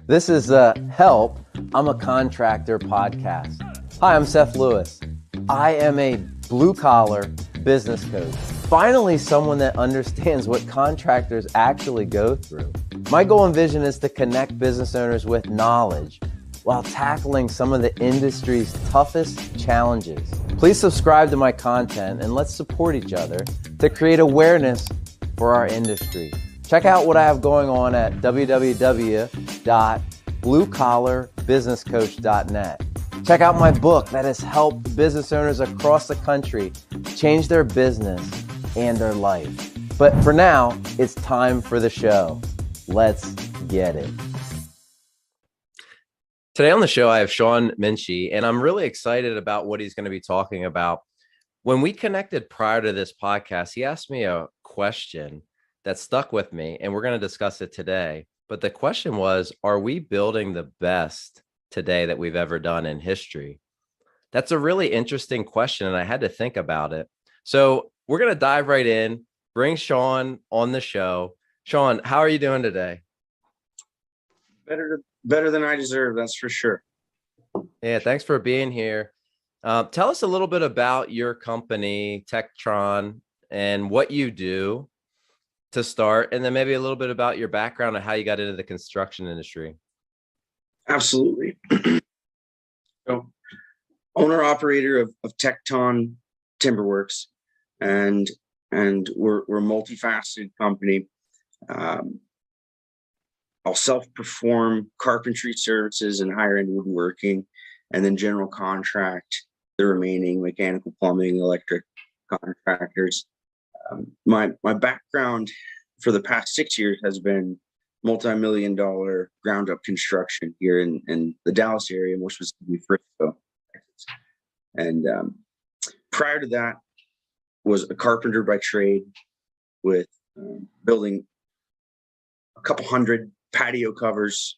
This is Help, I'm a Contractor podcast. Hi, I'm Seth Lewis. I am a blue-collar business coach. Finally, someone that understands what contractors actually go through. My goal and vision is to connect business owners with knowledge while tackling some of the industry's toughest challenges. Please subscribe to my content and let's support each other to create awareness for our industry. Check out what I have going on at www.bluecollarbusinesscoach.net. Check out my book that has helped business owners across the country change their business and their life. But for now, it's time for the show. Let's get it. Today on the show, I have Shawn Minchey, and I'm really excited about what he's going to be talking about. When we connected prior to this podcast, he asked me a question that stuck with me, and we're going to discuss it today. But the question was, are we building the best today that we've ever done in history? That's a really interesting question, and I had to think about it. So we're going to dive right in, bring Shawn on the show. Shawn, how are you doing today? Better than I deserve, that's for sure. Yeah, thanks for being here. Tell us a little bit about your company, Tekton, and what you do to start, and then maybe a little bit about your background and how you got into the construction industry. Absolutely. So, owner operator of Tekton Timberworks, and we're a multifaceted company. I'll self-perform carpentry services and higher-end woodworking, and then general contract the remaining mechanical, plumbing, electric contractors. My background for the past 6 years has been multi-million-dollar ground-up construction here in the Dallas area, more specifically Frisco, Texas. And prior to that, was a carpenter by trade, with building a couple hundred patio covers,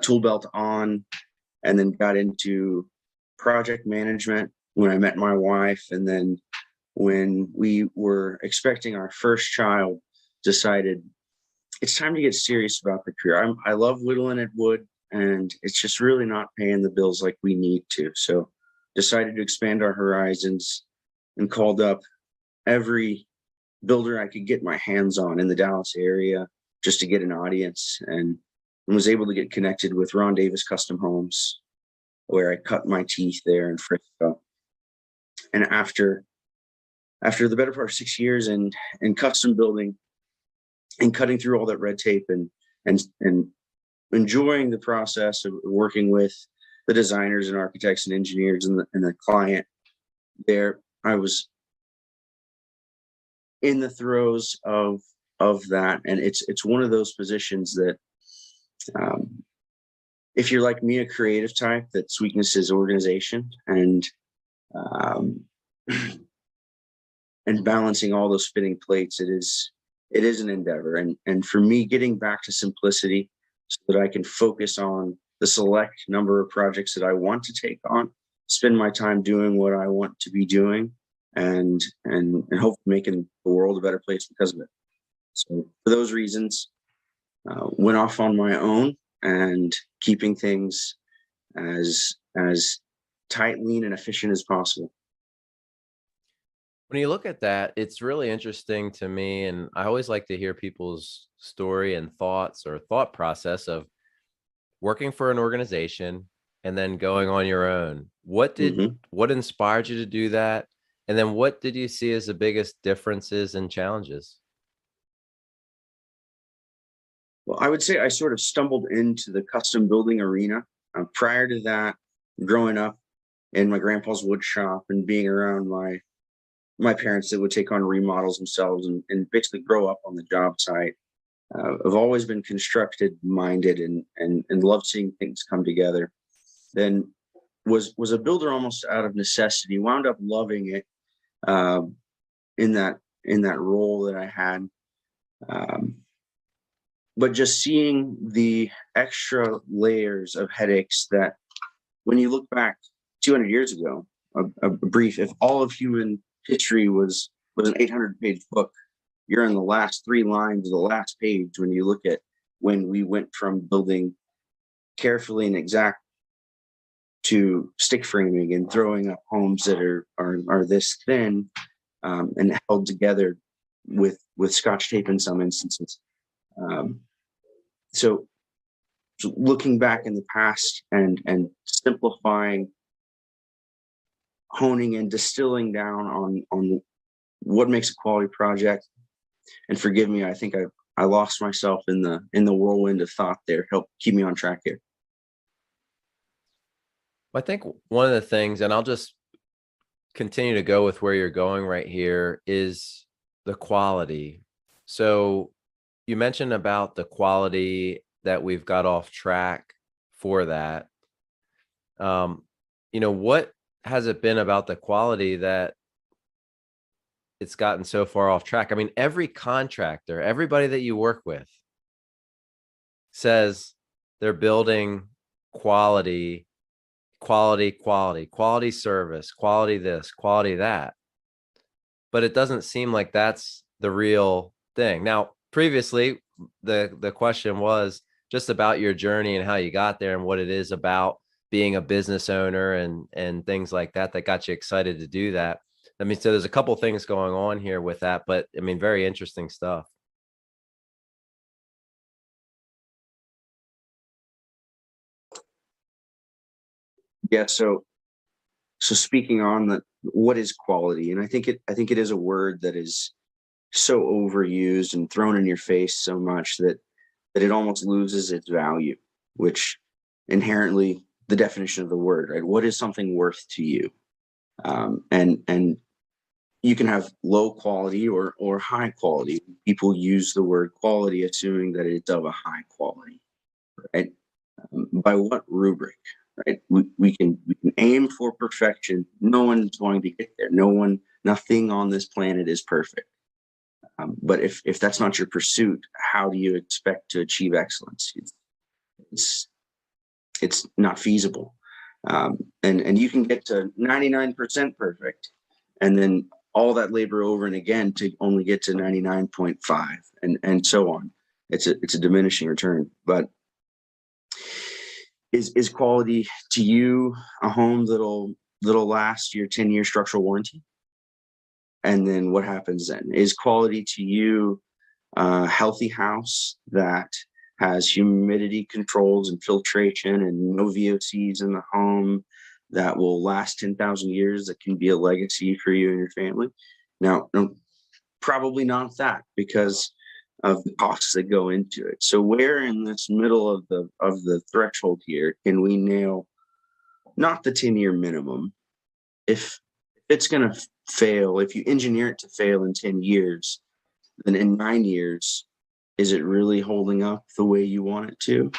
tool belt on, and then got into project management when I met my wife, and then when we were expecting our first child, decided it's time to get serious about the career. I love whittling at wood, and it's just really not paying the bills like we need to. So decided to expand our horizons and called up every builder I could get my hands on in the Dallas area just to get an audience, and was able to get connected with Ron Davis Custom Homes, where I cut my teeth there in Frisco. And after the better part of 6 years in custom building and cutting through all that red tape and enjoying the process of working with the designers and architects and engineers and the client there, I was in the throes of that. And it's one of those positions that, if you're like me, a creative type, that's weakness is organization, and balancing all those spinning plates, it is an endeavor. And for me, getting back to simplicity so that I can focus on the select number of projects that I want to take on, spend my time doing what I want to be doing, and hopefully making the world a better place because of it. So for those reasons, went off on my own, and keeping things as tight, lean, and efficient as possible. When you look at that, it's really interesting to me, and I always like to hear people's story and thoughts or thought process of working for an organization and then going on your own. What inspired you to do that? And then what did you see as the biggest differences and challenges? Well, I would say I sort of stumbled into the custom building arena. Prior to that, growing up in my grandpa's wood shop and being around my parents that would take on remodels themselves and basically grow up on the job site, I've always been constructed minded and love seeing things come together. Then was a builder almost out of necessity, wound up loving it in that role that I had. But just seeing the extra layers of headaches that, when you look back 200 years ago, a brief, if all of human history was an 800-page book, you're in the last 3 lines of the last page when you look at when we went from building carefully and exact to stick framing and throwing up homes that are this thin, and held together with Scotch tape in some instances. Um, so, so looking back in the past and simplifying, honing and distilling down on what makes a quality project. And forgive me, I think I lost myself in the whirlwind of thought there. Help keep me on track here. I think one of the things, and I'll just continue to go with where you're going right here, is the quality. So you mentioned about the quality that we've got off track for that. What has it been about the quality that it's gotten so far off track? I mean, every contractor, everybody that you work with says they're building quality service, quality this, quality that. But it doesn't seem like that's the real thing. Now, previously, the question was just about your journey and how you got there and what it is about being a business owner and things like that got you excited to do that. I mean, so there's a couple things going on here with that, but I mean, very interesting stuff. Yeah. So speaking on what is quality, and I think it is a word that is so overused and thrown in your face so much that it almost loses its value, which inherently the definition of the word, right? What is something worth to you? And you can have low quality or high quality. People use the word quality assuming that it's of a high quality, right? By what rubric? Right? We can aim for perfection. No one's going to get there. Nothing on this planet is perfect. But if that's not your pursuit, how do you expect to achieve excellence? It's not feasible. And you can get to 99% perfect, and then all that labor over and again to only get to 99.5, and so on. It's a diminishing return. But is quality to you a home that'll last your 10-year structural warranty? And then what happens then? Is quality to you a healthy house that has humidity controls and filtration and no VOCs in the home that will last 10,000 years, that can be a legacy for you and your family? Now, probably not that, because of the costs that go into it. So where in this middle of the threshold here can we nail not the 10-year minimum? If it's going to fail, if you engineer it to fail in 10 years, then in 9 years, is it really holding up the way you want it to?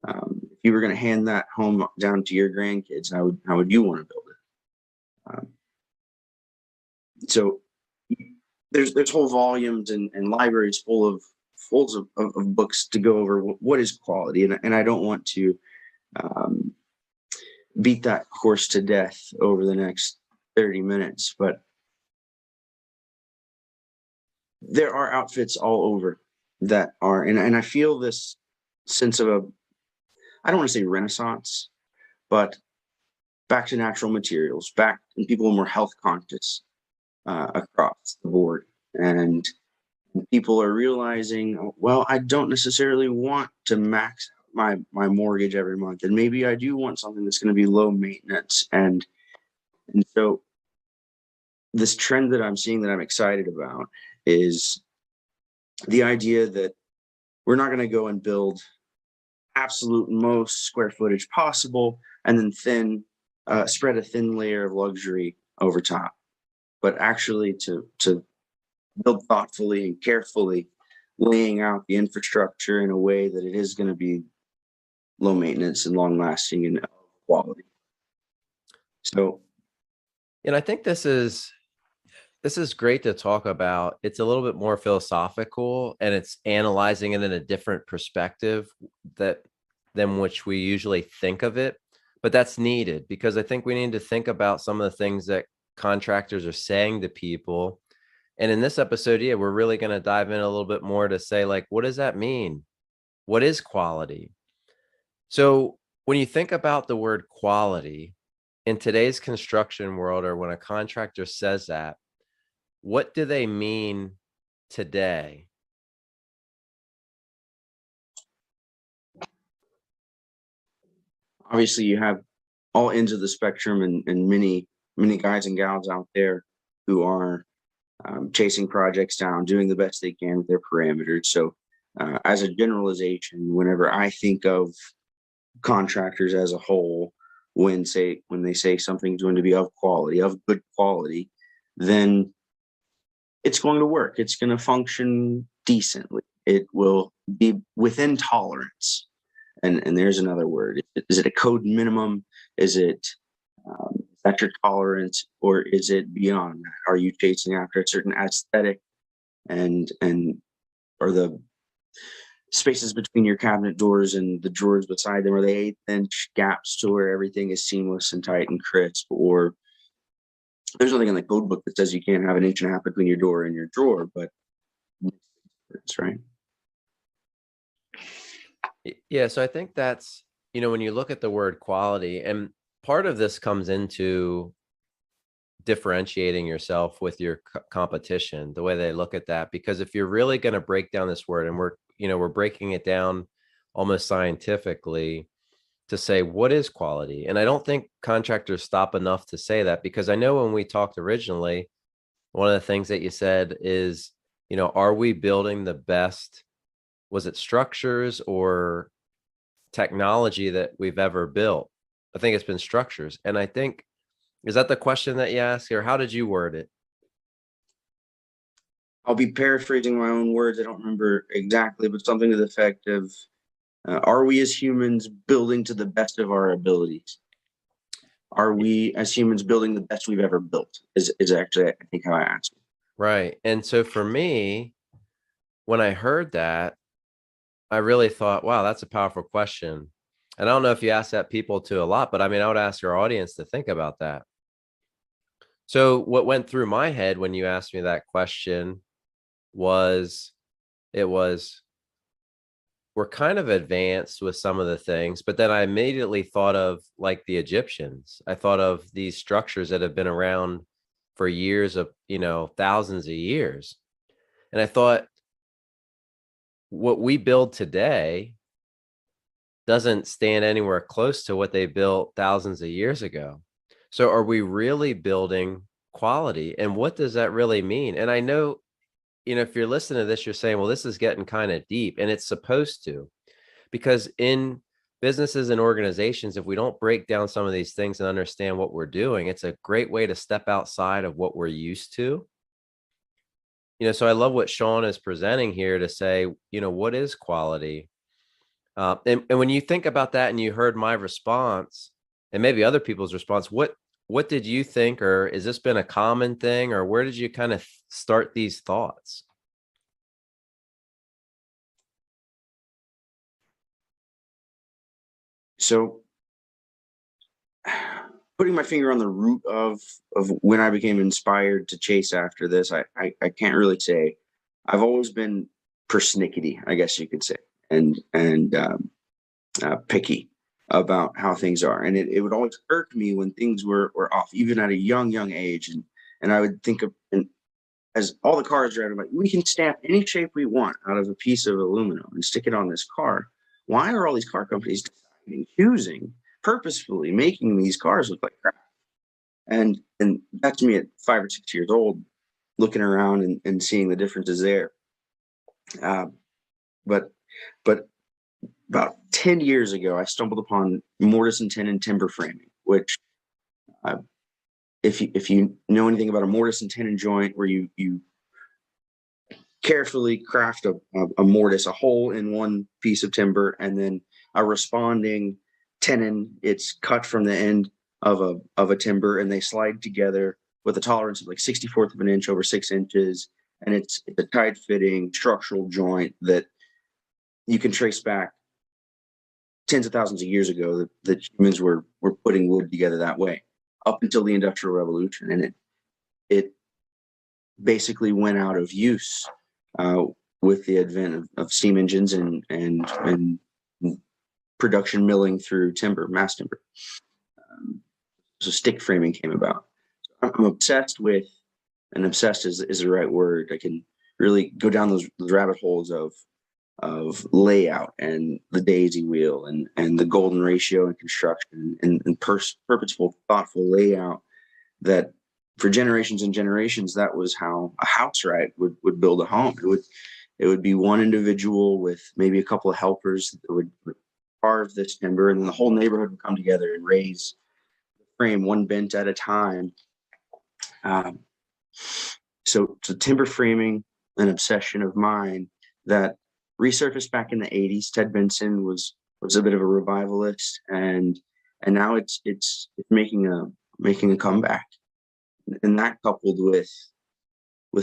If you were going to hand that home down to your grandkids, how would you want to build it? So there's whole volumes and libraries full of books to go over what is quality, and I don't want to beat that horse to death over the next 30 minutes, but there are outfits all over that are, and I feel this sense of I don't want to say renaissance, but back to natural materials, back, and people are more health conscious across the board. And people are realizing, well, I don't necessarily want to max out my mortgage every month, and maybe I do want something that's going to be low maintenance. And so this trend that I'm seeing that I'm excited about is the idea that we're not going to go and build absolute most square footage possible and then spread a thin layer of luxury over top, but actually to build thoughtfully and carefully, laying out the infrastructure in a way that it is going to be low maintenance and long lasting and quality. So, and I think this is great to talk about. It's a little bit more philosophical, and it's analyzing it in a different perspective than which we usually think of it. But that's needed, because I think we need to think about some of the things that contractors are saying to people. And in this episode, yeah, we're really going to dive in a little bit more to say, like, what does that mean? What is quality? So when you think about the word quality in today's construction world, or when a contractor says that, what do they mean today? Obviously, you have all ends of the spectrum, and many guys and gals out there who are chasing projects down, doing the best they can with their parameters. So, as a generalization, whenever I think of contractors as a whole, when they say something's going to be of quality, of good quality, then it's going to work. It's going to function decently. It will be within tolerance. And there's another word. Is it a code minimum? Is it is that your tolerance, or is it beyond that? Are you chasing after a certain aesthetic, and are the spaces between your cabinet doors and the drawers beside them, are they 1/8 inch gaps to where everything is seamless and tight and crisp? Or there's nothing in the code book that says you can't have 1.5 inches between your door and your drawer, but it's right. Yeah, so I think that's, when you look at the word quality, and part of this comes into differentiating yourself with your competition, the way they look at that. Because if you're really going to break down this word, and we're breaking it down almost scientifically to say what is quality. And I don't think contractors stop enough to say that, because I know when we talked originally, one of the things that you said is, are we building the best, was it structures or technology that we've ever built? I think it's been structures. And I think, is that the question that you asked, or how did you word it? I'll be paraphrasing my own words. I don't remember exactly, but something to the effect of, are we as humans building to the best of our abilities? Are we as humans building the best we've ever built? Is actually, I think, how I asked it. Right. And so for me, when I heard that, I really thought, wow, that's a powerful question. And I don't know if you ask that people to a lot, but I mean, I would ask your audience to think about that. So what went through my head when you asked me that question was, it was, we're kind of advanced with some of the things, but then I immediately thought of like the Egyptians. I thought of these structures that have been around for years, of, thousands of years. And I thought, what we build today doesn't stand anywhere close to what they built thousands of years ago. So are we really building quality? And what does that really mean? And I know, if you're listening to this, you're saying, well, this is getting kind of deep, and it's supposed to, because in businesses and organizations, if we don't break down some of these things and understand what we're doing, it's a great way to step outside of what we're used to. So I love what Shawn is presenting here to say, what is quality? And when you think about that and you heard my response and maybe other people's response, what did you think? Or has this been a common thing, or where did you kind of start these thoughts? So, putting my finger on the root of when I became inspired to chase after this, I can't really say. I've always been persnickety, I guess you could say, and picky about how things are, and it would always irk me when things were off, even at a young age, and I would think of, and as all the cars drive, I'm like, we can stamp any shape we want out of a piece of aluminum and stick it on this car. Why are all these car companies choosing, purposefully making these cars look like crap? And that's me at 5 or 6 years old, looking around and seeing the differences there. Uh, but but about 10 years ago, I stumbled upon mortise and tenon timber framing, which, uh, if you know anything about a mortise and tenon joint, where you carefully craft a mortise, a hole in one piece of timber, and then a responding tenon, it's cut from the end of a timber, and they slide together with a tolerance of like 64th of an inch over 6 inches, and it's a tight fitting structural joint that you can trace back tens of thousands of years ago, that humans were putting wood together that way up until the Industrial Revolution, and it basically went out of use with the advent of steam engines and production milling through timber, mass timber. So stick framing came about. I'm obsessed with, and obsessed is the right word. I can really go down those rabbit holes of layout and the daisy wheel and the golden ratio in construction and purposeful, thoughtful layout that for generations and generations, that was how a house right would build a home. It would be one individual with maybe a couple of helpers that would carve this timber, and then the whole neighborhood would come together and raise the frame one bent at a time. So timber framing, an obsession of mine that resurfaced back in the 80s. Ted Benson was a bit of a revivalist, and now it's making a comeback. And that coupled with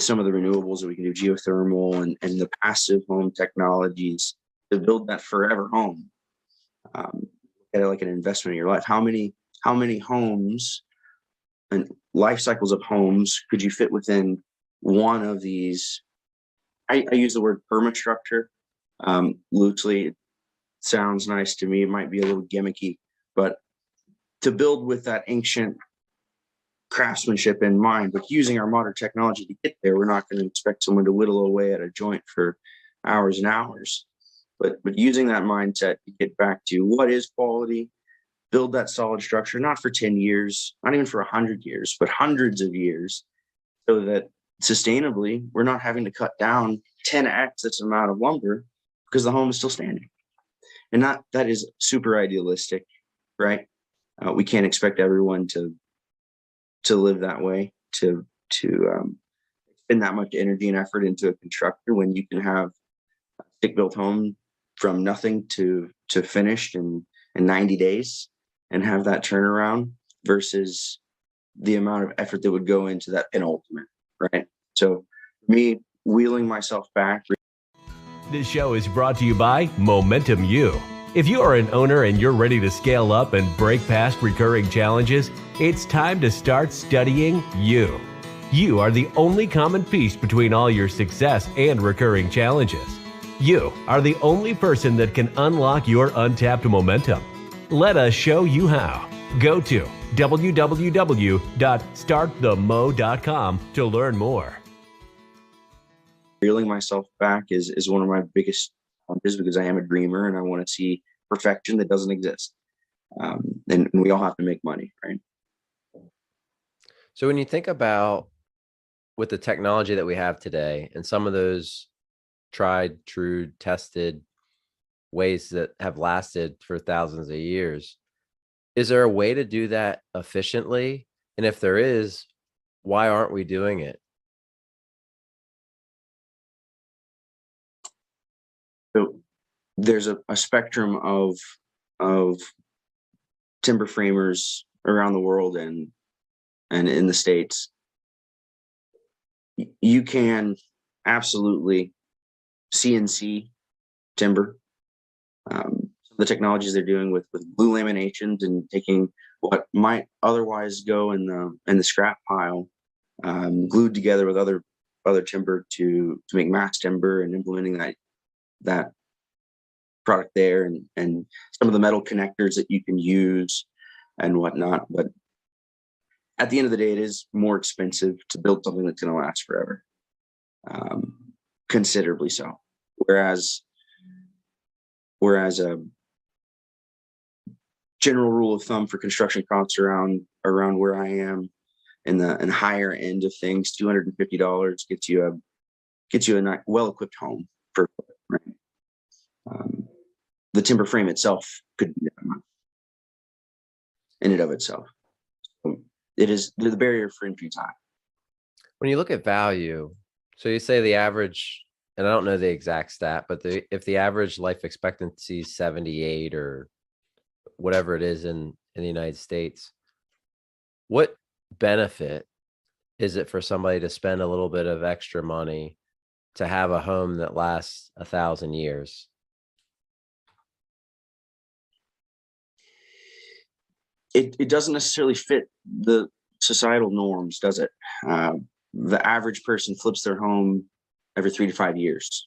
some of the renewables that we can do, geothermal and the passive home technologies to build that forever home. At it like an investment in your life. How many homes and life cycles of homes could you fit within one of these? I use the word permastructure loosely. It sounds nice to me. It might be a little gimmicky, but to build with that ancient craftsmanship in mind, but using our modern technology to get there, we're not going to expect someone to whittle away at a joint for hours and hours. But using that mindset to get back to what is quality, build that solid structure, not for 10 years, not even for 100 years, but hundreds of years, so that sustainably we're not having to cut down 10x this amount of lumber because the home is still standing. And that is super idealistic, right? We can't expect everyone to live that way, to spend that much energy and effort into a constructor when you can have a stick-built home from nothing to finished in 90 days and have that turnaround versus the amount of effort that would go into that penultimate, right? So me wheeling myself back. This show is brought to you by Momentum U. If you are an owner and you're ready to scale up and break past recurring challenges, it's time to start studying you. You are the only common piece between all your success and recurring challenges. You are the only person that can unlock your untapped momentum. Let us show you how. Go to www.startthemo.com to learn more. Reeling myself back is one of my biggest challenges because I am a dreamer and I want to see perfection that doesn't exist. And we all have to make money, right? So when you think about with the technology that we have today and some of those tried, true, tested ways that have lasted for thousands of years, is there a way to do that efficiently? And if there is, why aren't we doing it? So there's a spectrum of timber framers around the world and in the States. You can absolutely CNC timber. The technologies they're doing with glue laminations and taking what might otherwise go in the scrap pile, glued together with other timber to make mass timber and implementing that product there and some of the metal connectors that you can use and whatnot. But at the end of the day, it is more expensive to build something that's going to last forever, considerably so. Whereas a general rule of thumb for construction costs around where I am in the higher end of things, $250 gets you a well-equipped home for, right? The timber frame itself could be that much in and of itself. So the barrier for entry is high. When you look at value, so you say the average, and I don't know the exact stat, but if the average life expectancy is 78 or whatever it is in the United States, what benefit is it for somebody to spend a little bit of extra money to have a home that lasts 1,000 years? It doesn't necessarily fit the societal norms, does it? The average person flips their home every 3 to 5 years.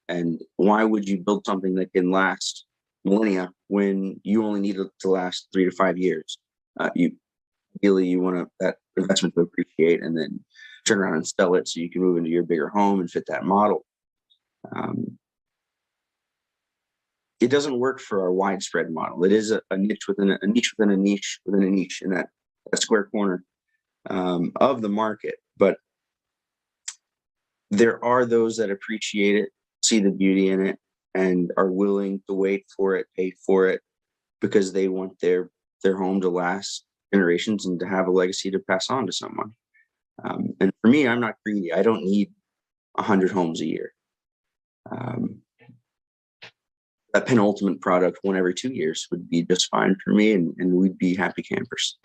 And why would you build something that can last millennia when you only need it to last 3 to 5 years. Ideally you want that investment to appreciate and then turn around and sell it so you can move into your bigger home and fit that model. It doesn't work for our widespread model. It is a niche within a niche within a niche within a niche in that square corner of the market. But there are those that appreciate it, see the beauty in it, and are willing to wait for it, pay for it, because they want their home to last generations and to have a legacy to pass on to someone. And for me, I'm not greedy. I don't need 100 homes a year. A penultimate product 1 every 2 years would be just fine for me, and we'd be happy campers.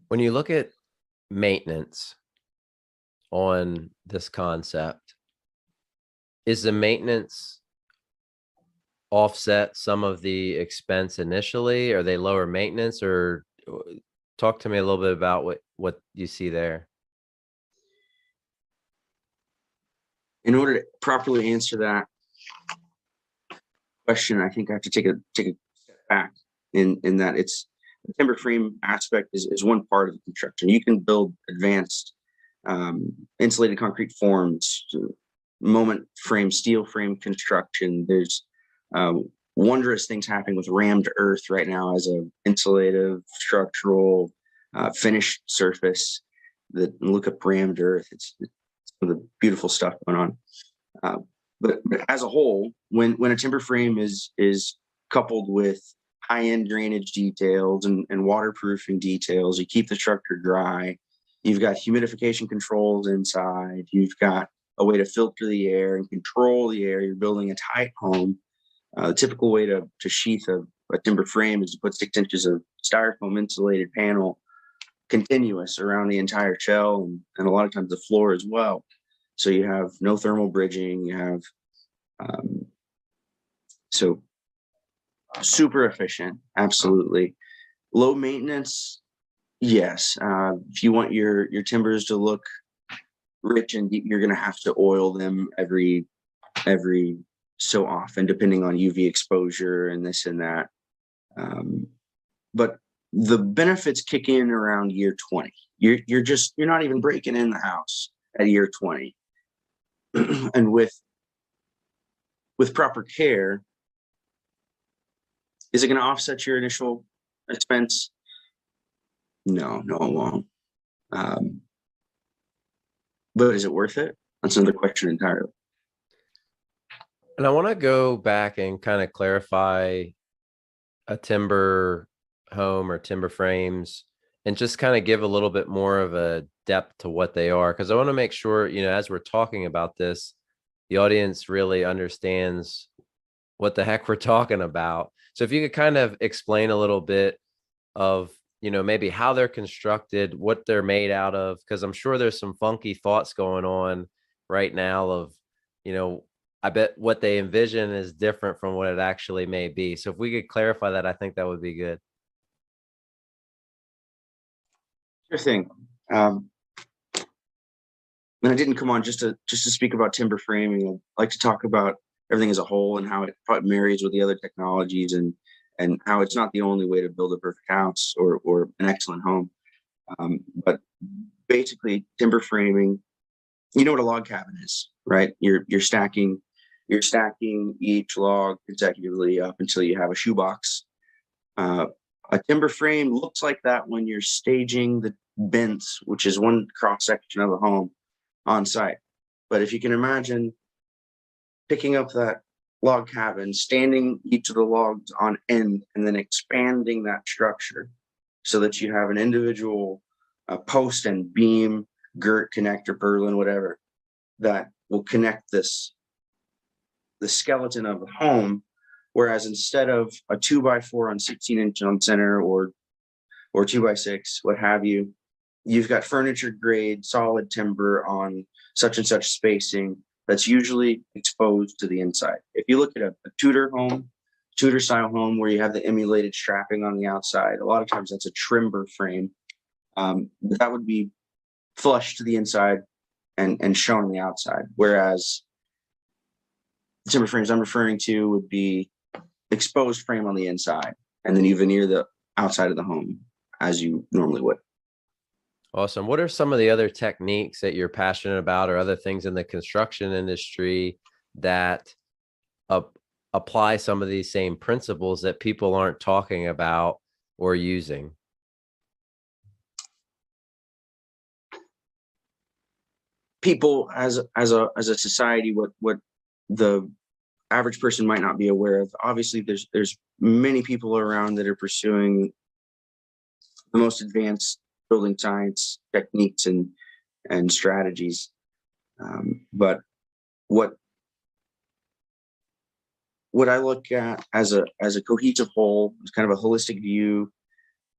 When you look at maintenance on this concept, is the maintenance offset some of the expense initially? Are they lower maintenance, or talk to me a little bit about what you see there? In order to properly answer that question, I think I have to take a step back in that it's the timber frame aspect is one part of the construction. You can build advanced insulated concrete forms, moment frame, steel frame construction. There's wondrous things happening with rammed earth right now as a insulative, structural, finished surface. Look up rammed earth. It's some of the beautiful stuff going on. But as a whole, when a timber frame is coupled with high-end drainage details and waterproofing details, you keep the structure dry. You've got humidification controls inside. You've got a way to filter the air and control the air. You're building a tight home. The typical way to sheath a timber frame is to put 6 inches of styrofoam insulated panel continuous around the entire shell and a lot of times the floor as well. So you have no thermal bridging. You have so super efficient, absolutely. Low maintenance, yes. If you want your timbers to look rich and deep, you're going to have to oil them every so often, depending on UV exposure and this and that. But the benefits kick in around year 20. You're not even breaking in the house at year 20. And with proper care, is it going to offset your initial expense? No, it won't. But is it worth it? That's another question entirely. And I want to go back and kind of clarify a timber home or timber frames and just kind of give a little bit more of a depth to what they are. Because I want to make sure, as we're talking about this, the audience really understands what the heck we're talking about. So if you could kind of explain a little bit of, maybe how they're constructed, what they're made out of, because I'm sure there's some funky thoughts going on right now of, I bet what they envision is different from what it actually may be. So if we could clarify that, I think that would be good. Sure thing. And I didn't come on just to speak about timber framing. I'd like to talk about everything as a whole and how it marries with the other technologies and how it's not the only way to build a perfect house or an excellent home. But basically, timber framing, you know what a log cabin is, right? You're stacking each log consecutively up until you have a shoebox. A timber frame looks like that when you're staging the bents, which is one cross section of a home on site. But if you can imagine picking up that log cabin, standing each of the logs on end, and then expanding that structure so that you have an individual post and beam, girt, connector, purlin, whatever, that will connect the skeleton of the home. Whereas instead of a 2x4 on 16-inch on center or 2x6, what have you, you've got furniture grade solid timber on such and such spacing that's usually exposed to the inside. If you look at a Tudor style home where you have the emulated strapping on the outside, a lot of times that's a trimber frame. That would be flush to the inside and shown on the outside. Whereas timber frames I'm referring to would be exposed frame on the inside, and then you veneer the outside of the home as you normally would. Awesome. What are some of the other techniques that you're passionate about, or other things in the construction industry that apply some of these same principles that people aren't talking about or using? People as a society, what the average person might not be aware of. Obviously, there's many people around that are pursuing the most advanced building science techniques and strategies. But what I look at as a cohesive whole, is kind of a holistic view.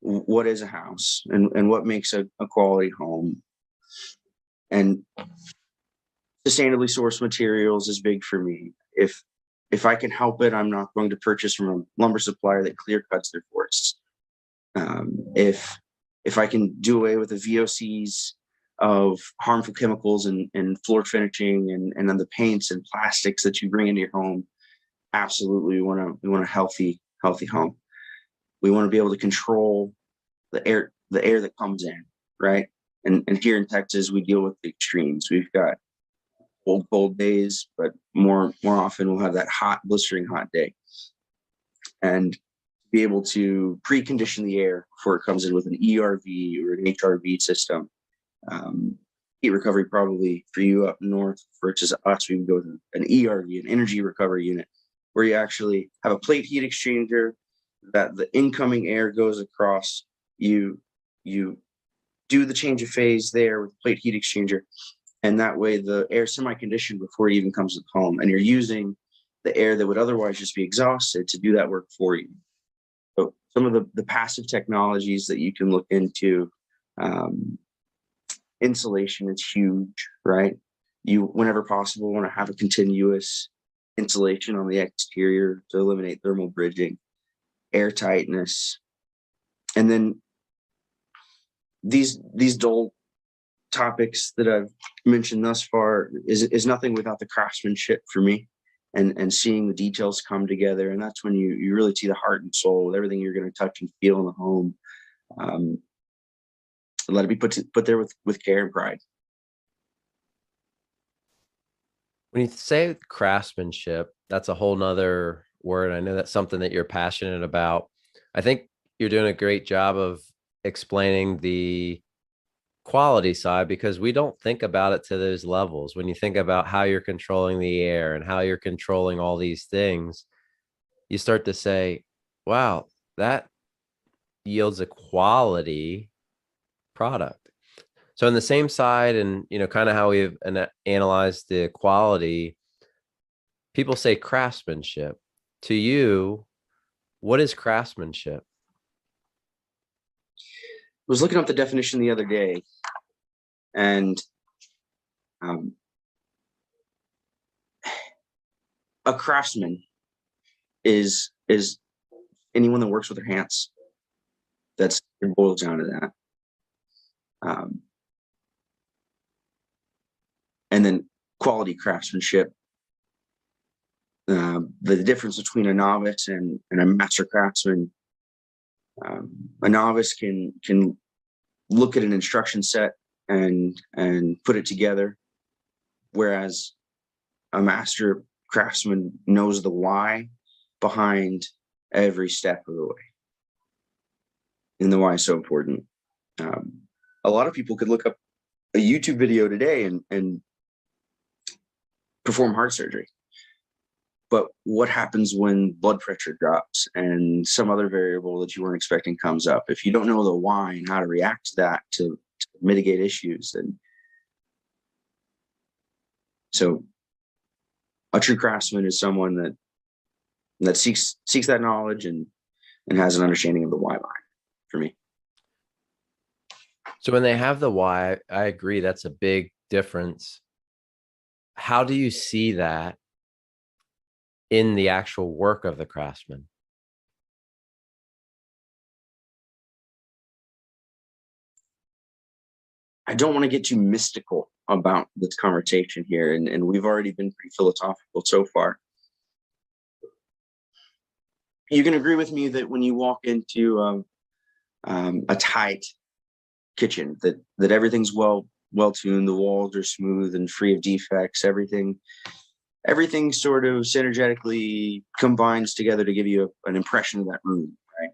What is a house, and what makes a quality home? And sustainably sourced materials is big for me. If I can help it, I'm not going to purchase from a lumber supplier that clear cuts their forests. If I can do away with the VOCs of harmful chemicals and floor finishing and then the paints and plastics that you bring into your home, absolutely, we want a healthy home. We want to be able to control the air that comes in, right? And here in Texas, we deal with the extremes. We've got cold days, but more often we'll have that hot, blistering hot day. And be able to precondition the air before it comes in with an ERV or an HRV system. Heat recovery, probably for you up north, versus us, we would go with an ERV, an energy recovery unit, where you actually have a plate heat exchanger that the incoming air goes across. You do the change of phase there with the plate heat exchanger, and that way the air semi-conditioned before it even comes to the home, and you're using the air that would otherwise just be exhausted to do that work for you. So some of the passive technologies that you can look into, insulation is huge, right? You, whenever possible, want to have a continuous insulation on the exterior to eliminate thermal bridging, air tightness. And then these dull topics that I've mentioned thus far is nothing without the craftsmanship for me, and seeing the details come together. And that's when you really see the heart and soul with everything you're going to touch and feel in the home. Let it be put there with care and pride. When you say craftsmanship, that's a whole nother word. I know that's something that you're passionate about. I think you're doing a great job of explaining the quality side, because we don't think about it to those levels. When you think about how you're controlling the air and how you're controlling all these things, you start to say, wow, that yields a quality product. So in the same side, and kind of how we've analyzed the quality, people say craftsmanship. To you, what is craftsmanship? I was looking up the definition the other day, and a craftsman is anyone that works with their hands. It boils down to that. And then quality craftsmanship. The difference between a novice and a master craftsman. A novice can look at an instruction set and put it together, whereas a master craftsman knows the why behind every step of the way. And the why is so important. A lot of people could look up a YouTube video today and perform heart surgery. But what happens when blood pressure drops and some other variable that you weren't expecting comes up? If you don't know the why and how to react to that to mitigate issues, and so a true craftsman is someone that seeks that knowledge and has an understanding of the why behind it, for me. So when they have the why, I agree, that's a big difference. How do you see that in the actual work of the craftsman? I don't want to get too mystical about this conversation here, and we've already been pretty philosophical so far. you can agree with me that when you walk into a tight kitchen, that everything's well tuned, the walls are smooth and free of defects, everything sort of synergetically combines together to give you an impression of that room, right?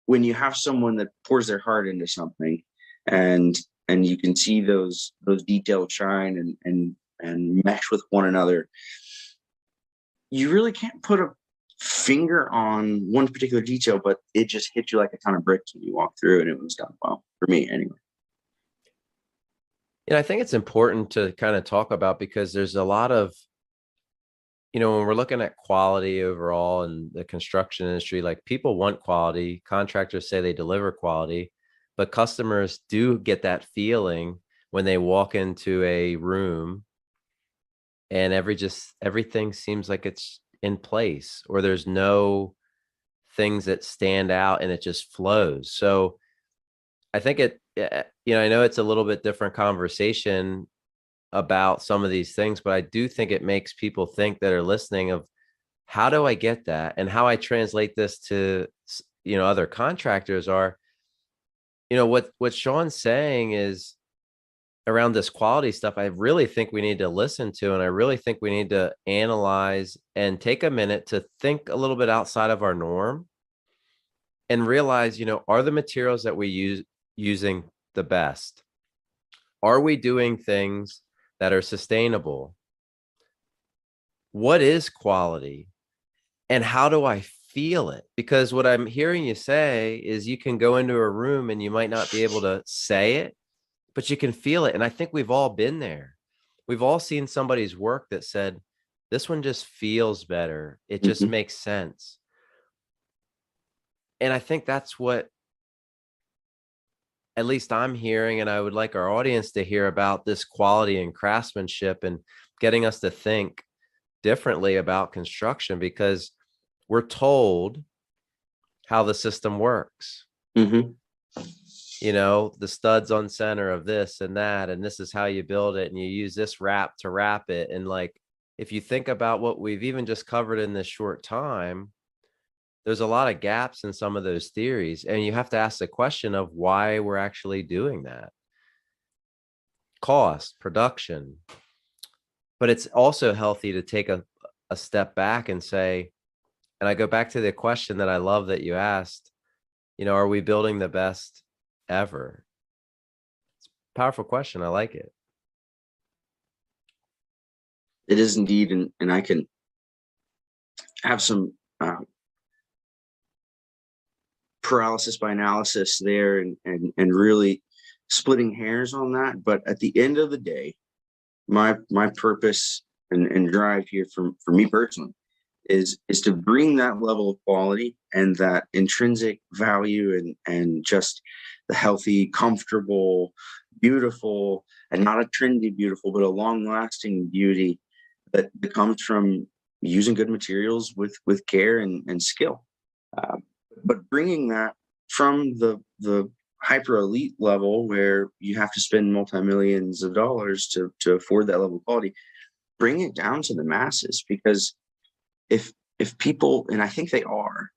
When you have someone that pours their heart into something, and you can see those details shine and mesh with one another, you really can't put a finger on one particular detail, but it just hit you like a ton of bricks when you walk through, and it was done well, for me anyway. I think it's important to kind of talk about, because there's a lot of, when we're looking at quality overall in the construction industry, like, people want quality. Contractors say they deliver quality, but customers do get that feeling when they walk into a room and everything seems like it's in place, or there's no things that stand out and it just flows. So I think I know it's a little bit different conversation about some of these things, but I do think it makes people think that are listening of, how do I get that? And how I translate this to, other contractors are, what Shawn's saying is around this quality stuff. I really think we need to listen to, and I really think we need to analyze and take a minute to think a little bit outside of our norm and realize, are the materials that we using the best? Are we doing things that are sustainable? What is quality? And how do I feel it? Because what I'm hearing you say is, you can go into a room and you might not be able to say it, but you can feel it. And I think we've all been there. We've all seen somebody's work that said, this one just feels better. It just makes sense. And I think that's what, at least I'm hearing, and I would like our audience to hear about this quality and craftsmanship, and getting us to think differently about construction, because we're told how the system works. The studs on center of this and that, and this is how you build it, and you use this wrap to wrap it. And like, if you think about what we've even just covered in this short time, there's a lot of gaps in some of those theories, and you have to ask the question of why we're actually doing that. Cost, production. But it's also healthy to take a step back and say, and I go back to the question that I love that you asked, are we building the best ever? It's a powerful question. I like it. It is indeed, and I can have some paralysis by analysis there, and really splitting hairs on that. But at the end of the day, my purpose and drive here for me personally is to bring that level of quality and that intrinsic value and just the healthy, comfortable, beautiful, and not a trendy beautiful, but a long-lasting beauty that comes from using good materials with care and skill. But bringing that from the hyper elite level, where you have to spend multi-millions of dollars to afford that level of quality, bring it down to the masses. Because if people, and I think they are,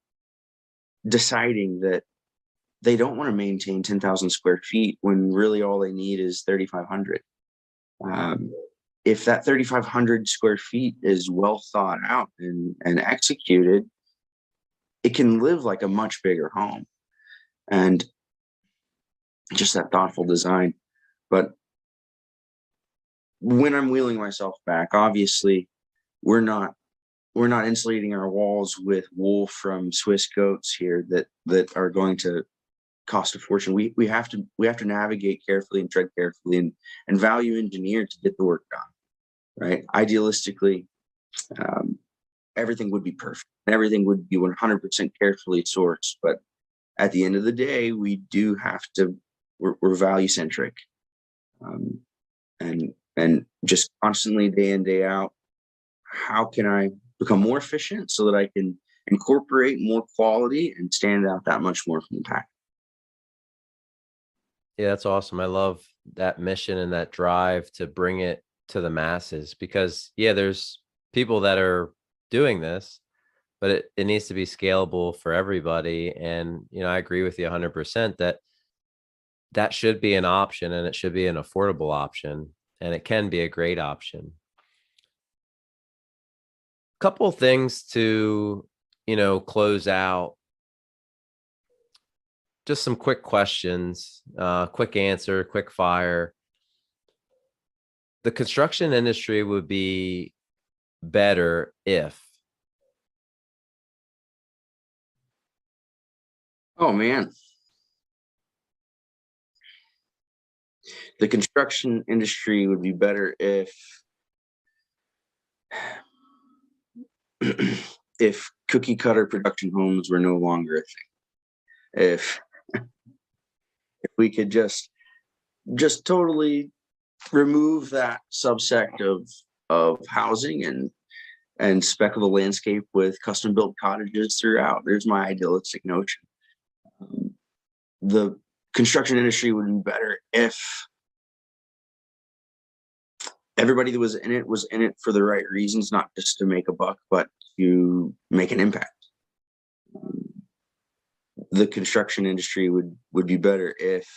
deciding that they don't want to maintain 10,000 square feet when really all they need is 3,500. If that 3,500 square feet is well thought out and executed, it can live like a much bigger home. And just that thoughtful design. But when I'm wheeling myself back, obviously we're not insulating our walls with wool from Swiss goats here that are going to cost a fortune. We have to navigate carefully and tread carefully and value engineer to get the work done, right? Idealistically, everything would be perfect. Everything would be 100% carefully sourced. But at the end of the day, we do have to, we're value centric, and just constantly, day in, day out, how can I become more efficient so that I can incorporate more quality and stand out that much more from the pack? Yeah, that's awesome. I love that mission and that drive to bring it to the masses, because there's people that are doing this, but it needs to be scalable for everybody. And, I agree with you 100% that should be an option, and it should be an affordable option, and it can be a great option. Couple of things to, close out. Just some quick questions, quick answer, quick fire. The construction industry would be better if. Oh man. The construction industry would be better if if cookie cutter production homes were no longer a thing. If we could just totally remove that subsect of housing and speckle the landscape with custom built cottages throughout. There's my idealistic notion. The construction industry would be better if everybody that was in it for the right reasons, not just to make a buck, but to make an impact. The construction industry would be better if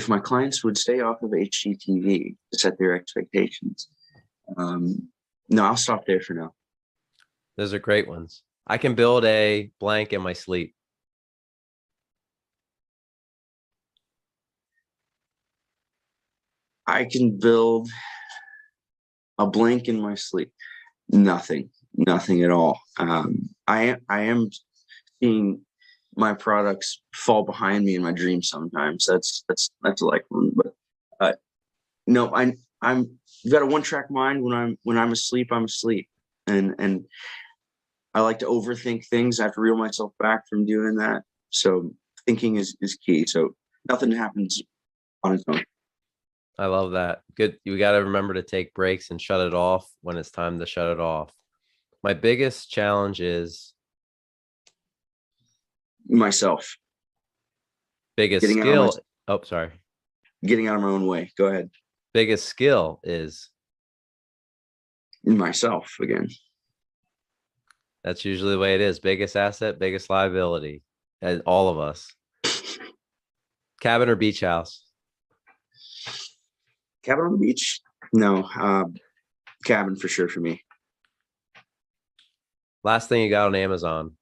my clients would stay off of HGTV to set their expectations. No, I'll stop there for now. Those are great ones. I can build a blank in my sleep. I can build a blank in my sleep. Nothing at all. I am seeing my products fall behind me in my dreams sometimes. That's like one, but no, I'm got a one-track mind. When I'm asleep, I'm asleep, and I like to overthink things. I have to reel myself back from doing that. So thinking is key. So nothing happens on its own. I love that. Good. You got to remember to take breaks and shut it off when it's time to shut it off. My biggest challenge is myself. Biggest skill. Oh, sorry. Getting out of my own way. Go ahead. Biggest skill is myself again. That's usually the way it is. Biggest asset, biggest liability. And all of us. Cabin or beach house? Cabin on the beach? No, cabin for sure for me. Last thing you got on Amazon?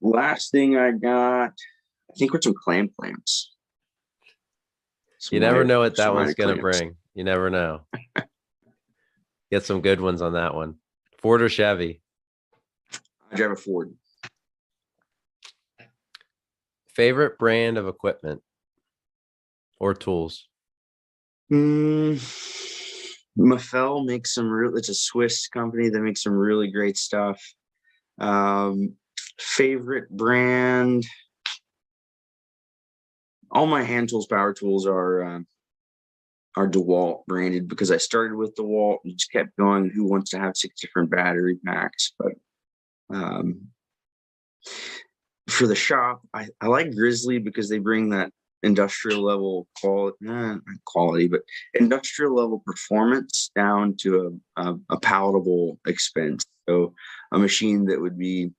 Last thing I got, I think, were some clam clamps. You never know what that one's going to bring. You never know. Get some good ones on that one. Ford or Chevy? I drive a Ford. Favorite brand of equipment or tools? Maffel makes it's a Swiss company that makes some really great stuff. Favorite brand? All my hand tools, power tools are DeWalt branded, because I started with DeWalt and just kept going. Who wants to have 6 different battery packs? But for the shop, I like Grizzly because they bring that industrial level quality, but industrial level performance down to a palatable expense. So a machine that would be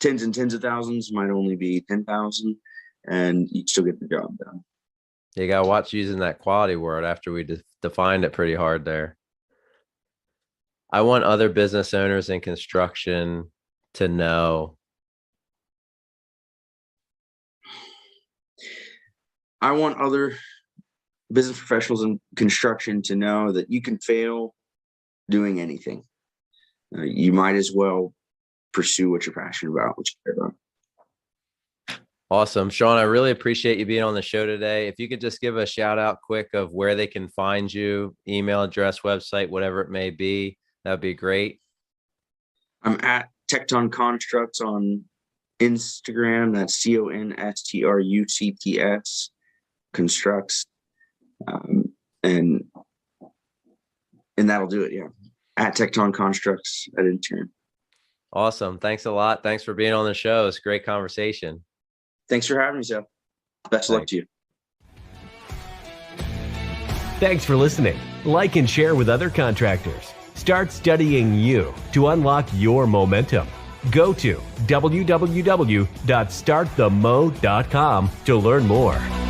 tens and tens of thousands might only be 10,000, and you'd still get the job done. You got to watch using that quality word after we defined it pretty hard there. I want other business owners in construction to know. I want other business professionals in construction to know that you can fail doing anything. You might as well pursue what you're passionate about, what you care about. Awesome. Shawn, I really appreciate you being on the show today. If you could just give a shout out quick of where they can find you, email address, website, whatever it may be, that'd be great. I'm at Tekton Constructs on Instagram. That's CONSTRUCTS Constructs. And that'll do it. Yeah. At Tekton Constructs at Intern. Awesome. Thanks a lot. Thanks for being on the show. It's a great conversation. Thanks for having me, Seth. Best of luck to you. Thanks for listening. Like and share with other contractors. Start studying you to unlock your momentum. Go to www.startthemo.com to learn more.